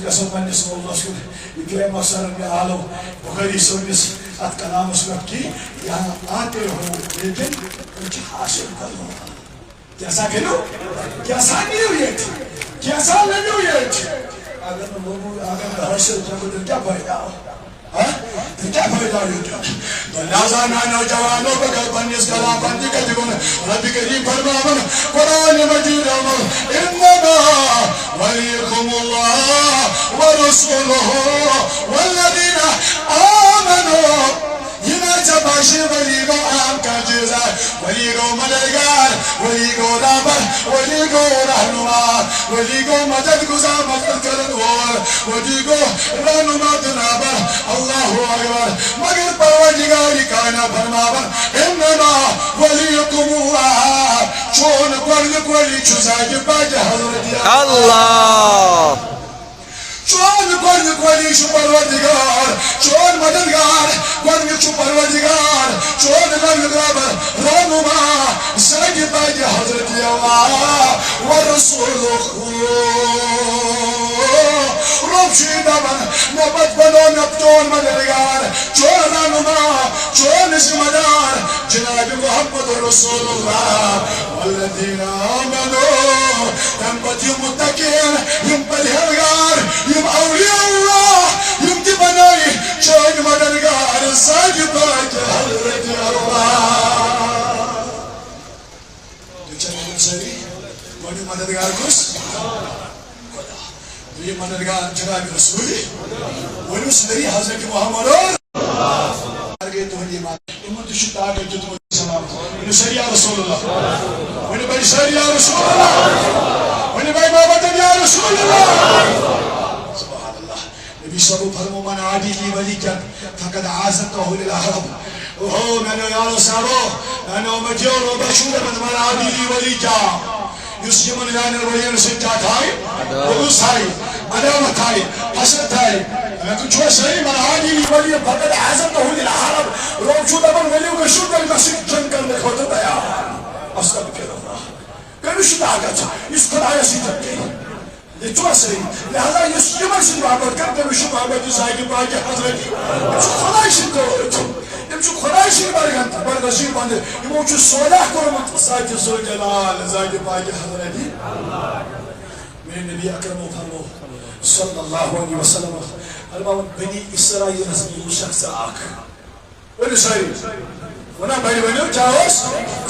گژھو پننس مولس کن یہ کریم اکثر میں عالم بخاری سنس ات کلامس پہ کہ یہاں آتے ہو لیکن کچھ حاصل کرو کیسا کرو کیسا نیو یہ کیسا نیو یہ اگر لوگوں اگر حاصل کرو تو کیا فائدہ ہو کیا فائدہ ہو لہذا میں نوجوانوں کو پننس کلام بندی کا دیکھوں رب کریم فرماون قرآن مجید انما وليكم الله ورسوله والذين آمنوا ينجى باشر وليكم آم كجزا وليكم مدرگار وليكم رابر وليكم رهنما وليكم مدد گزا مدد کرنوار وليكم رهنما دنابر الله اکبر مگر پروردگاری کائنات فرماون انما وليكم الله چون قرد قولی چوزائی باج حضرت اللہ چون قرد قولی چو پروردگار چون مددگار قرد چو پروردگار چون مددگار رونما زائی باج حضرت اللہ ورسول رب شیدہ من نبت بنو نبتون مددگار چون رونما چون اسمدار جناب محمد رسول اللہ والذین آمنوا تنبت متقین یم پرہیزگار یم اولیاء اللہ یم کی بنائی چون مددگار ساج باج حضرت اللہ تو چلے سری بڑی مددگار کس خدا یہ مددگار جناب رسول ونو سری حضرت محمد آگے تو یہ بات امت شتا کے جو تم سلام ونو سری یا رسول اللہ ونو بھائی سری یا رسول اللہ ونو بھائی بابا یا رسول اللہ سبحان اللہ نبی صلی اللہ فرمو من عادی لی ولی کن فقد عازتہ للعرب اوہو میں نے یا رسول میں نے امتیوں رو بشور من عادی لی ولی کن یس یمن یعنی روین سنجا تھائی بلوس تھائی عدامت تھائی حسد تھائی کچھ صحیح من عادی لی ولی فقد عازتہ للعرب روب شو دبن ولیو کا شو در مسیح جن کرنے کھوتا تیا استغفر اللہ کمی شو داگت اس خدای سی جب گئی یہ چو صحیح لہذا یس یمن سی محبت کرتے میں شو محبت زائگی باقی حضرتی شو خدای سی کرو یم چو خدای سی برگنت برگشیر بندے یمو چو صلح کرمت ساجد زو جلال زائگی باقی حضرتی میرے نبی اکرم و فرمو صلی اللہ علیہ وسلم فرماون بنی اسرائیل رسول شخص آکھ ونی ساری ونا بھائی ونیو چاہوس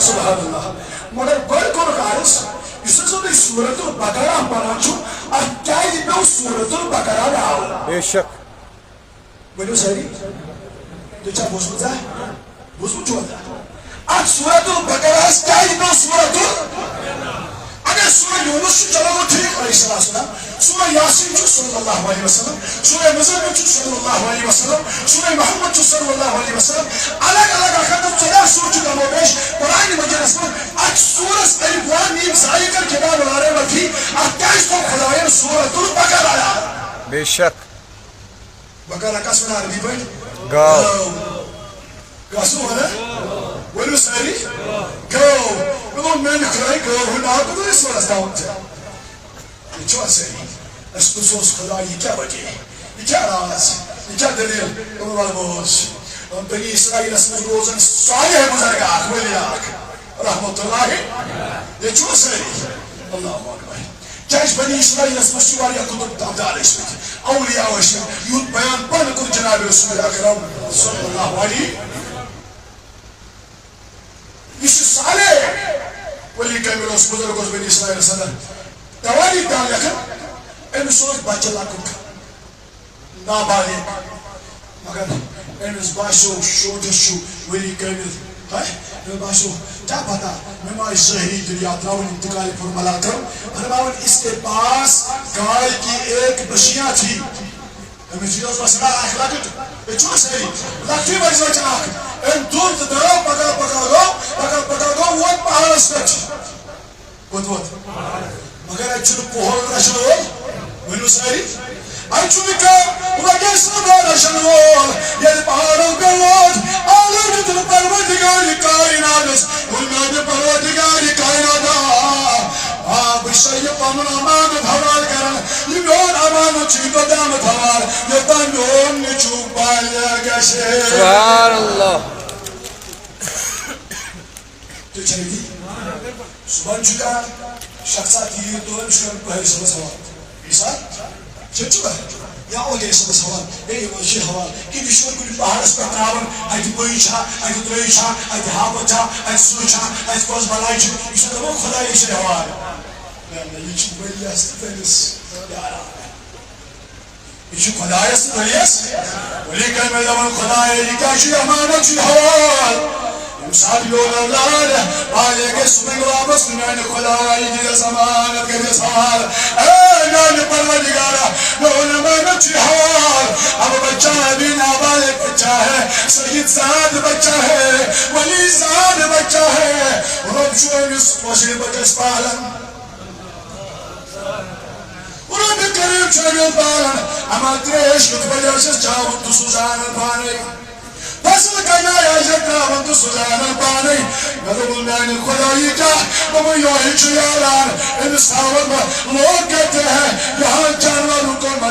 سبحان اللہ مگر گوڑ کون کارس اس سے بھی سورت البقرہ پڑھا چھو اور کیا ہی میں سورت البقرہ رہا بے شک ونیو ساری تو چاہ بوزمت ہے بوزمت چھو ہے آج سورت البقرہ کیا ہی میں سورت اگر سورہ یونس چلو وہ ٹھیک علیہ السلام سورہ یاسین صلی اللہ علیہ وسلم سورہ مزمل صلی اللہ علیہ وسلم سورہ محمد صلی اللہ علیہ وسلم الگ الگ اخدم چلا سوچ کا مویش قرآن مجید اسم اج سورہ الف لام میم ذالک الکتاب لا ریب فیہ اٹھائیس کو خداوند سورۃ البقرہ بے شک بقرہ کا سنا عربی بھائی گاؤ قاسم ہے ولو ساری گاؤ Ulan men kray gavun akıdı ismaz davunca. Çok seri. Eskusos kudai iki bagi. İki araz. İki delil. Onu var boş. Beni İsrail esmi rozan salih buzargah. Veliyak. Rahmetullahi. Çok seri. Allahu akbar. Keş beni İsrail esmi şuvar yakuduk tabdal ismi. Avliya ve işim. Yut bayan bana kur Cenab-ı Resulü Akram. Sallallahu aleyhi. İşi salih. ولی کامل اس بزرگ اس بنی اسرائیل صدر توالی دان لکھن N سوچ بچہ لکھن نابالی مگر این اس باشو شوٹشو ولی کامل میں باشو کیا پتا میں مائی شہری دنیا تراؤن انتقال پر ملا کروں فرماؤن اس کے پاس گائے کی ایک بشیاں تھی ہمیں چیزوں سے سنا اخلاق ہے چھو سہی لکھتی بڑی چاک این دور دراؤ پکا گو وان پہارس پچ وات مگر اچھو پوہر رشنوال ونو ساری اچھو لکا وگے سنو رشنوال یہ پہارو گلواد آلو جتن پروردگاری کائناتس بلناد پروردگاری کائناتا بشای پامن امان بھوال کرن لیون امان چیدو قیامت حوال یوتان میون نچوک بالیا گشے سبحان اللہ تو چلیے صبح چکا شخصات یہ دو شکر بہر سب سوال مثال چچو ہے یا اوگے سب سوال اے وشی حوال کہ دشمن کو پہاڑ پر تراون اج بوئچا اج دوئچا اج ہاوچا اج سوچا اج کوز بلائچ اس تو خدا یہ حوال یہ چھ بلی است فلس یا یہ خدا است فلس ولیکن میں خدا یہ کا شی امانت حوال مثال يوم الأولاد عليك اسمك وابس من خدا يجي زمان كذا صار أنا نبلا دجارة نقول ما نجي حوار أبو بچه بينا بالك بچه سيد زاد بچه ولي زاد بچه ورب شو يسوع وشي بچه فعلا ورب كريم شو يبالا أما تريش كتبليش جاوب تسوزان الباني بس كنا يا جكا من تسوزان الباني نذوق من الخداي جا وما يوهج يالان الساوت ما لوكته يهان جانور كل ما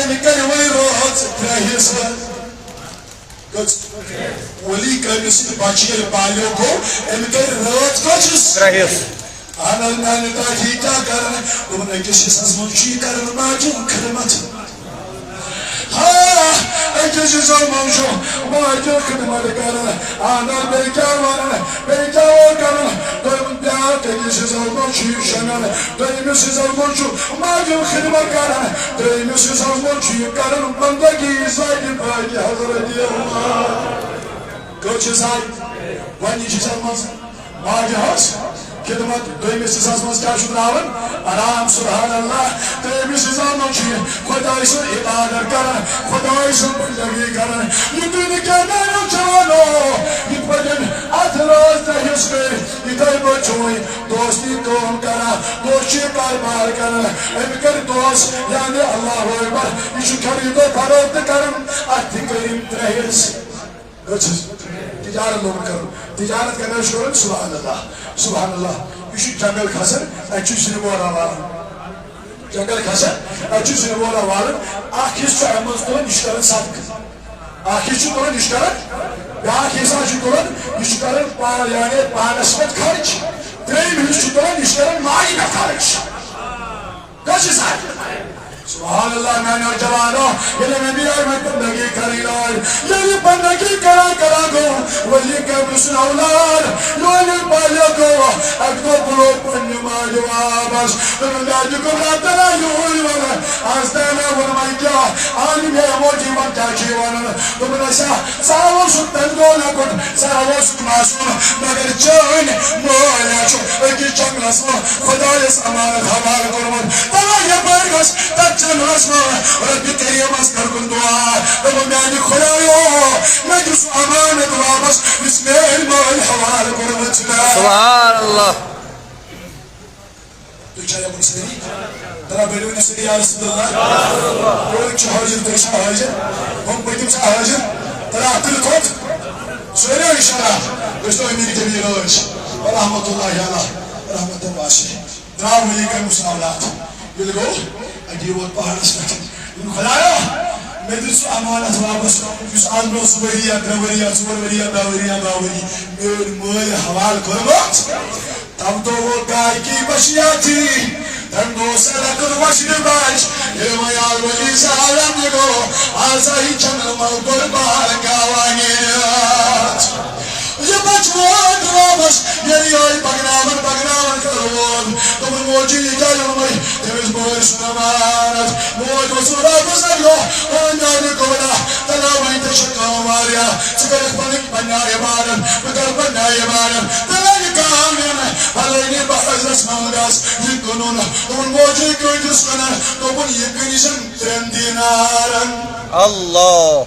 and get away roads prayers good wali can you see bachi payo go and get roads coaches prayers ana nani ta hita karna tumne kisi sazmunchi karna majun kalimat ha ekisi sazmuncho majun kalimat karna ana bejawana karna kisi sazmunchi shanan kisi sazmuncho majun kalimat karna kisi sazmunchi karna bandagi sakin bagi hazreti Allah coaches hai wani kisi sazmuncho majahas خدمت دویمی سیزاز ماز کیا شدراون آرام سبحان اللہ دویمی سیزاز مانچی خدای سن عبادت کرن خدای سن بندگی کرن یہ دنیا کے نیو جوانو یہ پڑھن اتراز تحیس میں یہ دائی بچوئی دوستی کون کرن دوشی کاربار کرن امکر دوست یعنی اللہ اکبر یہ خرید و فروخت کرن اتی کریم تحیس تجارت لوگ کرو تجارت کرنا شروع سبحان اللہ یہ جنگل کھسن اچھی سنبورا والن جنگل کھسن اچھی سنبورا والن آخیس چو امز دون نشکرن صدق آخیس چو دون نشکرن بیاکھ حصہ چو دون نشکرن یعنی پانسمت خرچ تریم حصہ چو دون نشکرن مائی میں خرچ کچھ ساتھ سبحان اللہ میں نوجوانوں یہ میں بھی آئی میں بندگی کری لائے یہ بندگی کرا گو ولی کے مسن اولاد یہ پالیا گو اگدو بلو پنی مالی وابس تمہیں داجی کو راتنا یوئی وانا آز دینا ونمائی کیا آنی میں موجی من چاچی وانا تمہیں ایسا ساو سکتن دولا کن ساو سکماسون مگر چین مولا چو اکی چنگ رسمو خدا اس امانت حوال کرمون تمہیں یہ برگس جناس ما رب كريم أذكر كل دعاء رب يعني خلايو مجلس أمانة وابس بسم الله الحوار قربتنا سبحان الله تجاي أبو سيدي ترى بلوني سيدي يا رسول الله يقولك شو هاجر ترى شو هاجر هم بيتم شو هاجر ترى أعطي الكوت سوري إن شاء الله وشتو يميني كبير أولش ورحمة الله يا الله رحمة الله شيء دعوا لي كمسنا أولاد يلقوا أجيبوا البحر أسمك خلايا مدرس أمانة وابس يسأل نو سوريا دوريا سوريا دوريا باوري مير موي حوال كرمات تبدو وقاي كي بشياتي تندو سلك الوشن باش يما يا ولي سلام يقو عزاي چنل موضوع البحر كاوانيات يبجوان رامش يريوي بغناون كروان تم الموجي جايومي تمز بوش نمانت موج وصورا بزرگو ونانی كولا تلاوين تشكا ماريا سكرك بنك بنيا يبادا عبادت بقلب عبادت تلاقي كامل عليني بحزس مالداس يكونون والموجي كويس كنا تقول يكنيشن 3 دينار الله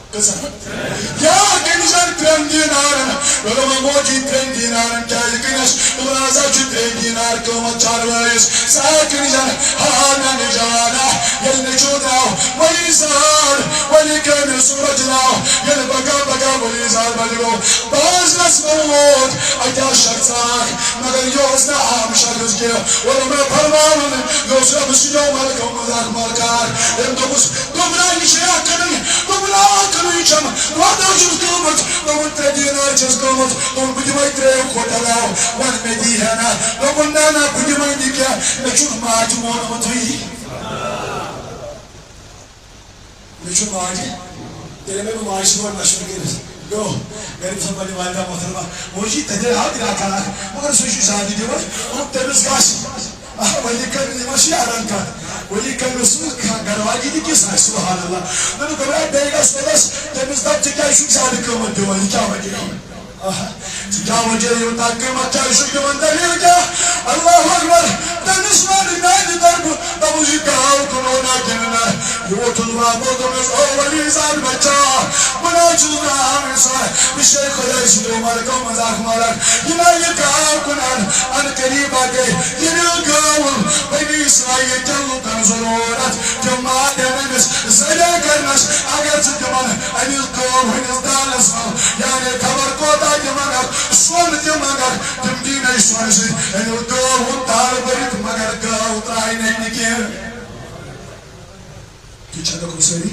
يا كنيشن 3 دينار ولما موجي 3 دينار كاي كنيش ولازم 3 دينار كم تشاروايس ساكنيشن هانا نجانا يلنجونا وليزار ولكن سورجنا يلبقى وليزار بلغو بازنس موت ايا شرطاك مگر يوزنا مشاركز كيو ولما فرمان يوزنا بسيو مالكم مذاك مالكار يمدوس دمراني شيا كني دمرا كني جم وادا جزكمت ومتدينا جزكمت وبدمي تريو كوتلاو وان مديهنا وقلنا بدمي ديكا نشوف ما جمون متوي نشوف ماجي تلمي ماشي ولا شنو كده جو غير تبني والدا محترمه موجي تدري هذه راكانا مگر سوشي شادي دي بس وتبس كاش ولي كان ماشي ارانكا ولي كان رسول كان غرواجي دي كيس سبحان الله نو كبر دايغاس بس تبس داب تكاي شو شادي كم دي ولي كاوجي تجاوز يوتاك ما تعيشوا كمان دليلك الله أكبر تنسمع لنادي درب تبوجي كهاو كورونا جننا يوتوا بودمز أولي زال بچا بناجونا همسا بشيء خداي سلو مالكم مزاح مالك يناي كهاو كنان أنا قريبا جاي ينقاول بني إسرائيل جلو تنزلونات جماعة دمنس زيدا كرنس أجر تجمان أني القوم هني دانس يعني خبر كوتا جمانك سوال جمانك تمدينا يسوانسي أني القوم تار بريت مگر قاو تراي نكير تجدكم سري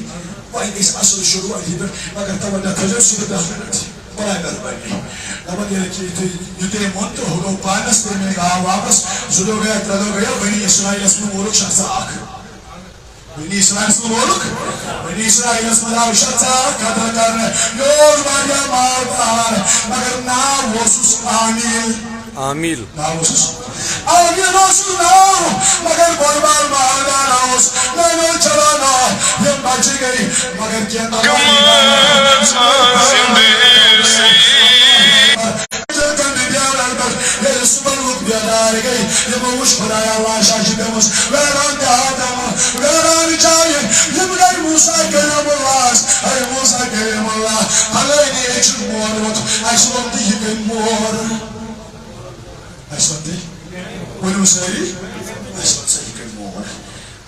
وين إيش أصل الشروع هيبر مگر توانا تجسد داخلت ولا يربني لما يلكي يتيمون تهرو بانس تمني واپس زلو گیا تلو گیا بني إسرائيل اسمه مولك شخصاك بني إسرائيل اسمه مولك بني إسرائيل اسمه داو شخصاك قدر کرنے يور باريا مار بار مگر نام وسوس عامل ناموس آمین وسوس نام مگر بربار ماردا ناموس نامو چلانا یہ بچ گئی مگر کیا يموش خدايا الله شاشي دموس ويران دادم ويران جاي يبقى موسى كلام الله أي موسى كلام الله عليني يجر مور أيشون دي يبقى مور أيشون دي ونوسري أيشون دي يبقى مور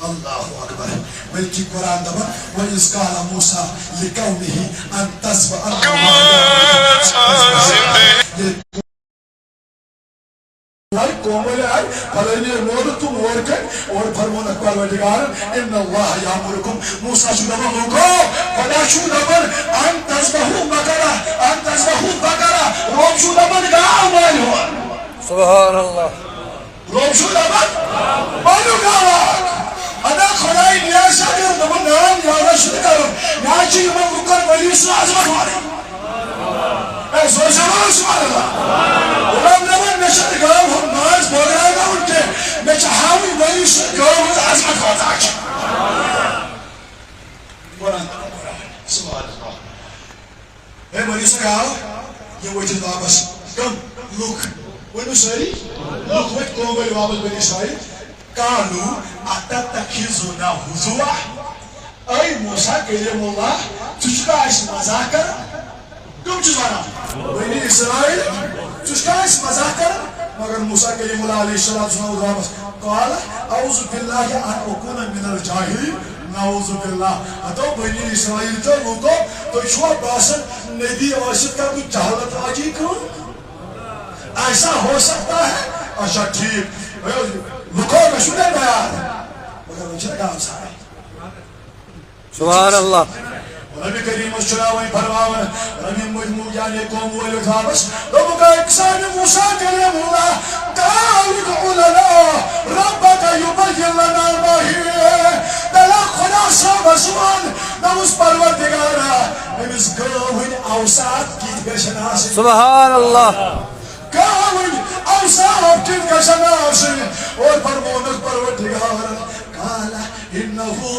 الله أكبر بلكي قرآن دبر وإذ قال موسى لقومه أن تصبح قومي أي فلني مورتم وركن ورفرمون أكبر ودقار إن الله يأمركم موسى شو دبركم فلا شو دبر أن تذبحوا بقرة روم شو دبر قاوم سبحان الله روم شو دبر مالو قاوم أنا خداي نياسا دير دبر نام يا رشد كرم ناجي من بكر ولي سلا عزمك واري أي سبحان الله ولم نمن نشد قاوم ناس بغيرنا ونك نجحاوي وليش قاوم عزمك واتاك قرآن سبحان الله إيه وليش قاوم يوجد وابس كم لوك وينو سري لوك ويت قوم وابس بني إسرائيل قالوا أتتخذنا هزوا أي موسى كلم الله تشكاش مذاكر كم جزانا بني إسرائيل تشكاش مذاكر مگر موسى كلم الله عليه الصلاة والسلام قال أعوذ بالله أن أكون من الجاهلين نعوذ بالله أتو بني إسرائيل تلوكو تشوا باسن ندی واسط کا کچھ جہالت آجی کون ایسا ہو سکتا ہے اچھا ٹھیک لکھو رسولے بیان مگر مجھے کام سارے سبحان اللہ نبی کریم السلام فرماون نبی مجموع یعنی قوم والخابس لوگوں کا اقسام موسیٰ کلیم اللہ تعالق لنا ربک یبین لنا ما ہی دلق خدا صاحب سوان نمس پروردگارا نمس گوہن اوساد کیت گشناس سبحان اللہ گوہن اوساد کیت گشناس اور پرمونک پروردگارا قال انہو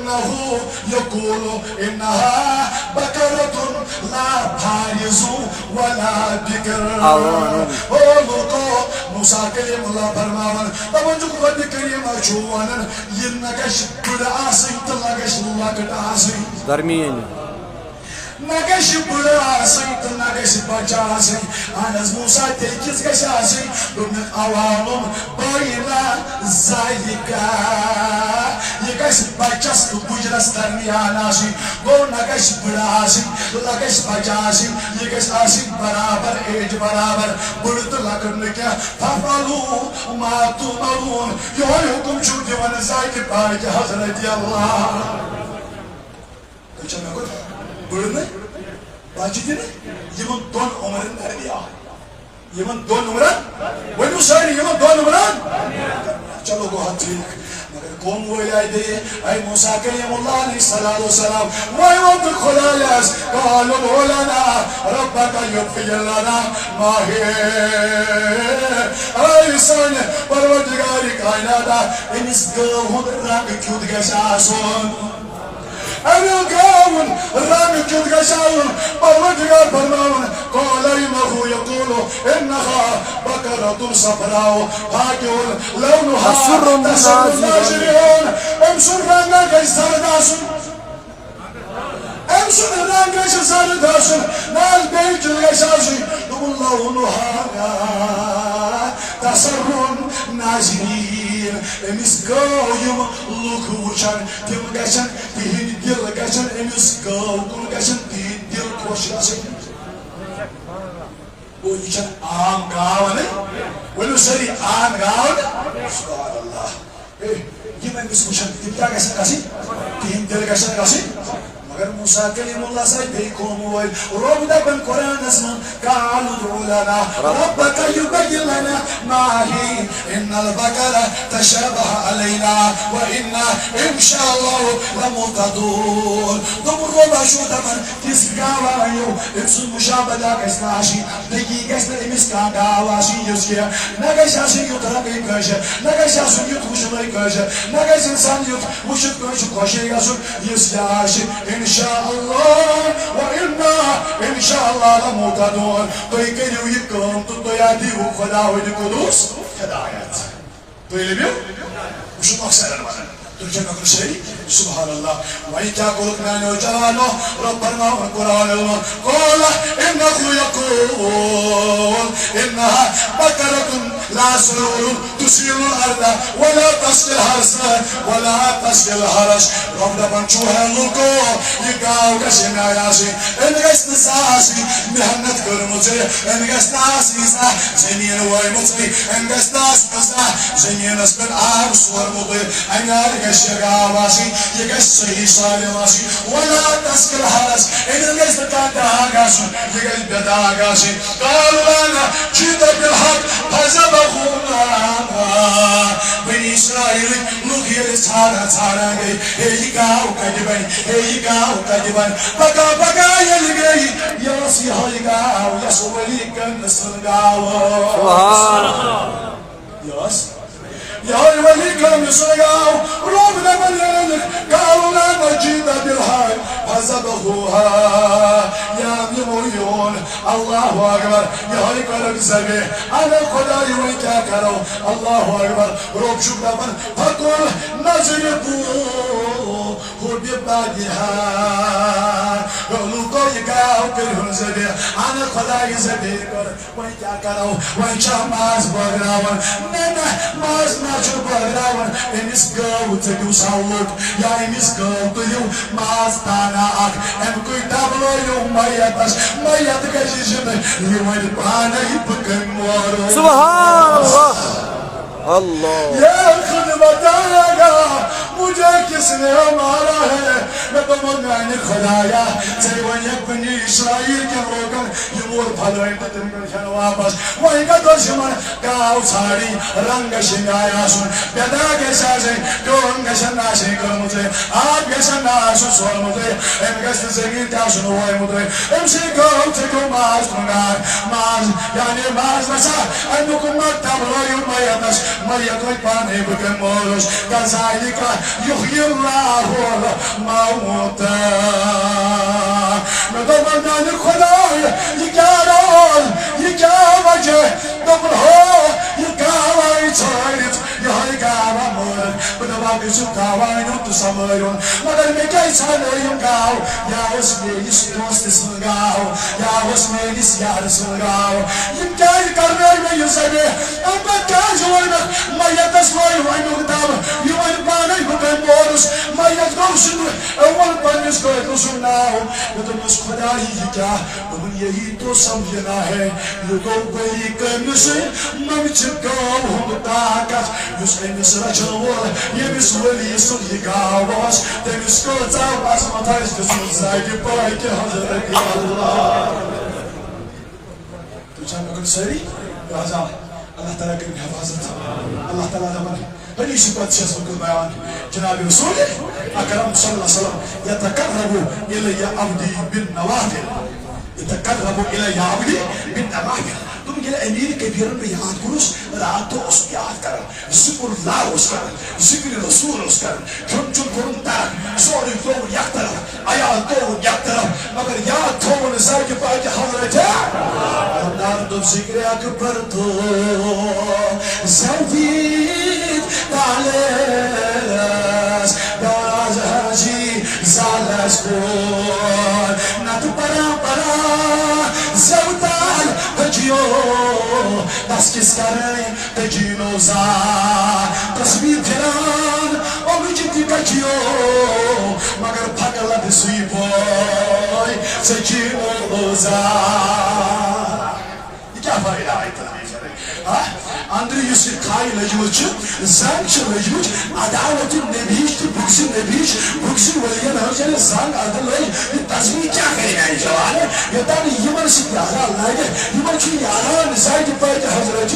إنه يقول إنها بقرة لا فارز ولا بكر. أولوكو موسى كلم الله فرمان تمنجو قد كريم أشوانا ينكش بدا آسي تلاقش الله كتاسي درمين نگش بڑا سیت نگش بچا سی آنز موسیٰ تلکیز گشا سی دونک عوامم باینا زائدکا یکش بچاس تو بجرس درمیانا سی گو نگش بڑا سی لگش بچا سی یکش آسی برابر ایج برابر بڑت لگن کیا ففعلو ما تمرون یہ حکم چھو دیوان زائد پاک حضرت اللہ کچھ میں کچھ بڑھنے باجی دینے یمن دون عمرن دربیا یمن دون عمرن ونیو ساری یمن دون عمرن چلو گو ہاتھ ٹھیک مگر قوم وہ آئی دے اے موسیٰ کلیم اللہ علیہ السلام وہی وقت خدایاس قالوا مولانا ربک یغفر لنا ما ہی اے سن پروردگار کائناتا انس گوہن رنگ کیود گشاسون أنا قاون رامي كنت قشاون پروردگار فرماون قال إنه يقول إنها بقرة صفراء فاقع لونها تسر الناظرين امسر رنگا كيسار داسون امسر رنگا كيسار داسون نال بيت القشاشي لونها تسر الناظرين امس قاوم لوكوشان تم قشان تهين دل قشان امس قاوم قشان تهين دل خوش قشان وہ يشان عام قاوان ولو سري عام قاوان سبحان الله يما امس خوشان تبتا قشان قشان تهين دل قشان قشان مگر موسیٰ کلیم اللہ سے بیکوم ہوئے روب دبن قرآن اسمان قالوا ادعو لنا ربك يبين لنا ما هي إن البقرة تشابه علينا وإنا إن شاء الله لمهتدون دمر روبا شو دمر تسقاوا يو امسو مشابهة كسناشي دقيقة امسكا قاواشي يسكي نغشاشي يترقي كاشي نغشاشي يتوشمي كاشي نغش انسان يتوشد كاشي كاشي يسو يسياشي إن شاء الله وإنا إن شاء الله لمهتدون توي كريو يكم تطياتي وخدا ودقدوس هدايات توي لبيو وشو مقصد المعنى ترجمة كل شيء سبحان الله وإن تقولك من وجهانه ربنا والقرآن الله قال إنه يقول إنها بقرة لا سرور تسير الأرض ولا تسقي الحرث ولا تسقي الحرث ربنا بنشوها لكو يقاو كشنا ياسي إن قسط ساسي مهنت كرمتي إن قسط ساسي زمين ويمتي إن قسط ساسي زمين اسبن عرس ورمضي إن قسط شغاواسي يقسط صحيح صالواسي ولا تسقي الحرث إن قسط كانداغاسي يقسط بداغاسي قالوا أنا جيت بالحق فزبخونا بني إسرائيل نغير سارا گئی هي گاو کدبن هي گاو کدبن بقا يلگئی ياسي هاي گاو يسولي كن سرگاو سبحان الله ياس يا ولي كن سرگاو ربنا من قالوا لا نجيب بالحق فذبحوها يا مليون الله اكبر يا هاي قلب زبي انا خداي ويكا كرو الله اكبر رب شكرا فقل نزلبو هو ببادها لوكو يقاو كرهن زبي انا خداي زبي ويكا كرو ويكا ماز بغراون ننا ماز ناچو بغراون امس قاو تدو سالوك يا امس قاو تدو ماز تانا ام کوئی تابلو یو مایتاش مایت کشیشن یومید بانا یبکن وارو سبحان الله اللہ یا خدمت آگا مجھے کس نے ہمارا ہے میں تو منگانی خدایا تیوان یک بنی اسرائیل کے روکن یمور پھلوئی تتن کرشن واپس وہی کا دشمن کاؤ ساری رنگ شنگایا سن پیدا کے سازیں کون گشن ناشے کر مجھے آپ گشن ناشو سور مجھے ام گشن زمین تاسن ہوئے مجھے ام سے کاؤ تکو ماز کنگار ماز يعني ما أزمسا أنكم ما تبغوا ما يدش ما يدوي بانه بكمورش كذلك يحيي الله الموتى ندمنا نخداي يكارول يكاوجه دبره يكاوي تايت يهيكاوا مور بدبا بيسوكاوا ينتو ساميون مگر ميكاي سانيون گاو يا اسمي يستوست سنگاو يا اسمي يسيار سنگاو يمكاي كارمي مي يسبي أما كاجوين ما يتسوي وينو دام يوين باني بكمورس ما يتغوشن أول بانيس كويتوسناو ندمس خداي يكا ومن يهي تو سمجھنا ہے لوگوں بری کمسے ممچکاو ہم طاقت یس امس رچنور یمس ولی سن یگاوس تمس کو ژاواس متھس دسن زاگی پاک حضرت اللہ تو چانگن سری راجا اللہ تعالیٰ کی حفاظت اللہ تعالیٰ دمن حدیث قدسی کو بیان جناب رسول اکرم صلی اللہ علیہ وسلم یتقرب الی عبدی بالنوافل يتقرب إلى عبدي بالنوافل تم جل أمير كبير بيان كروس راتو أسياد كر ذكر الله أسكر ذكر الرسول أسكر كم جل كرم تار سوري كرم يكتر آيات كرم يكتر مگر ياد كرم نزاج باقي حضرته نار دم ذكر أكبر تو زوجي تعلس دراز هاجي زالس كون ناتو برا زوتال بجيو دست کس کرے تجینوزا تصویر پھران اومجتی بجیو مگر پھگل دسوی بوئی تجینوزا یہ کیا فائدہ ہے اندر یس کھائی لجمچ زنگ چھ لجمچ عدالت نبیش تو بکس نبیش بکس ولین ہرجن زنگ عدل لج یہ تصویر کیا کرے گا جوان یہ تن یمن سے یارا لگے یمن چھ یارا زائد پاک حضرت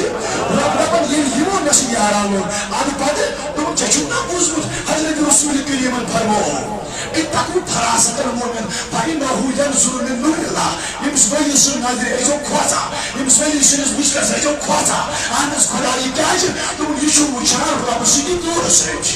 رب یہ یمن نس یارا لو اد پد تم چچنا بوزمت حضرت رسول کریم فرمو اتقوا فراست المؤمن فإنه ينظر من نور الله يمسوي سن نظر اجو كوتا يمسوي سن بوشكاس اجو كوتا انس خدا يكاج تم يشو وچار رب سيدي نور سيج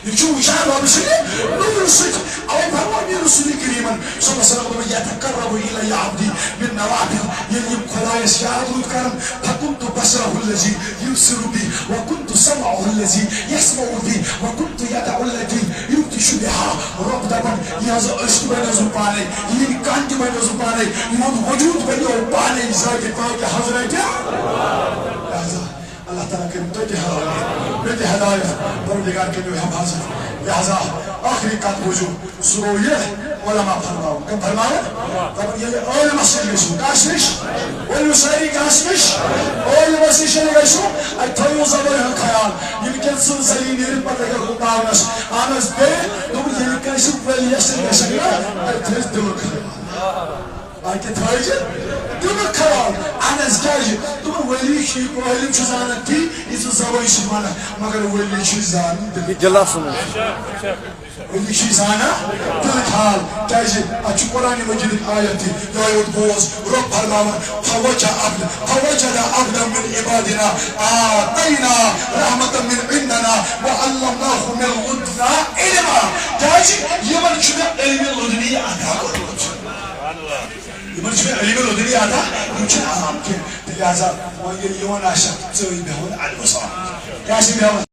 يشو وچار رب سيدي نور سيج او فرمان رسول الكريم صلى الله عليه وسلم يتقرب الى عبدي بالنوافل يليم خدا يسياد الكرم فكنت بصره الذي يبصر بي وكنت سمعه الذي يسمع بي وكنت يدعو الذي يبتش بها رب دبن يازا اشت بين زباني يلي كانت بين زباني يمون وجود بين زباني زاكي باقي حضرت الله تعالى كريم بدي هدايا بردگار كنو حفاظت لہذا آخری قد وجود سرویه علماء فرماو كم فرماو؟ طبعا يلي علماء سيجيشو كاشمش والمسائي كاشمش علماء سيجيشو التويو زبايا الخيال يمكن سلسلين يرد بطاقة قطاونش آنس بي دوم يلي كاشو فليشتر كاشمنا التويز دلو خيال آيكي تايجي دلو خيال آنس كاجي دوم ولي شيء وعلم شزانتي يسو زبايا شمانا مگر ولي شزان جلا سنو ولي شزانا دلو خيال كاجي اچو قرآن مجيد آياتي يويود بوز رب فرماما فوجد عبدا من عبادنا آتينا رحمة من عندنا وعلمناه من لدنا علما كاجي يمن شبه علم اللدنية آتا يمن شبه علم اللدنية آتا يمكن عام كي لهذا ويليون عشق تسوي بهون على الوصال كاشي بهون